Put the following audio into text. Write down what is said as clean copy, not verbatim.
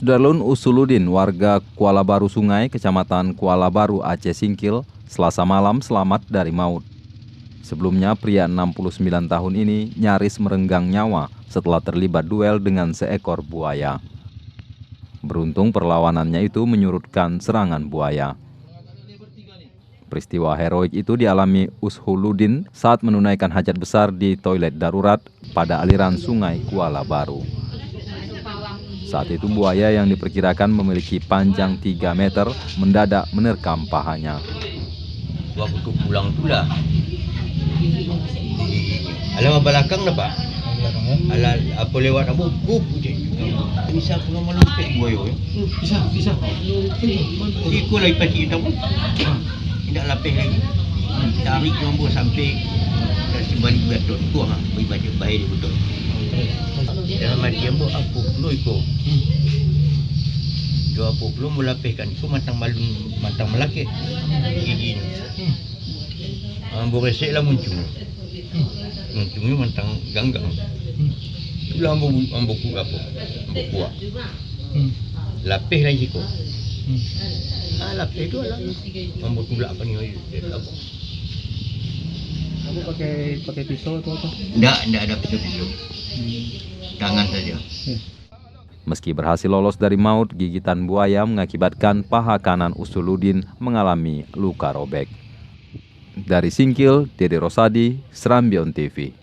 Sudarlun Usuludin, warga Kuala Baru Sungai, Kecamatan Kuala Baru, Aceh Singkil, Selasa malam selamat dari maut. Sebelumnya, pria 69 tahun ini nyaris merenggang nyawa setelah terlibat duel dengan seekor buaya. Beruntung perlawanannya itu menyurutkan serangan buaya. Peristiwa heroik itu dialami Usuludin saat menunaikan hajat besar di toilet darurat pada aliran sungai Kuala Baru. Saat itu buaya yang diperkirakan memiliki panjang 3 meter mendadak menerkam pahanya. Waktu pulang pula. Alam belakang dah pak. Alam apa lewat apa gup je. Bisa pulang melumpik buaya. Bisa. Ikut lagi pasti kita pun. Tidak lapis lagi. Tarik nombor sampai kasih balik betul tu ha. Bagi baca bahaya betul. Dalam mati ambo apa perlu ikut. Dua apa perlu melapihkan itu matang malun matang melakit. Gigi ni. Ambo resek lah muncul. Munculnya matang ganggang. Itulah ambo ku apa? Ambo kuat. Lapih lagi kau. Lapih tu lah. Ambo tulak apa ni? Kamu pakai pisau atau apa? Tidak ada pisau-pisau. Tangan saja. Meski berhasil lolos dari maut, gigitan buaya mengakibatkan paha kanan Usuludin mengalami luka robek. Dari Singkil, Dede Rosadi, Serambion TV.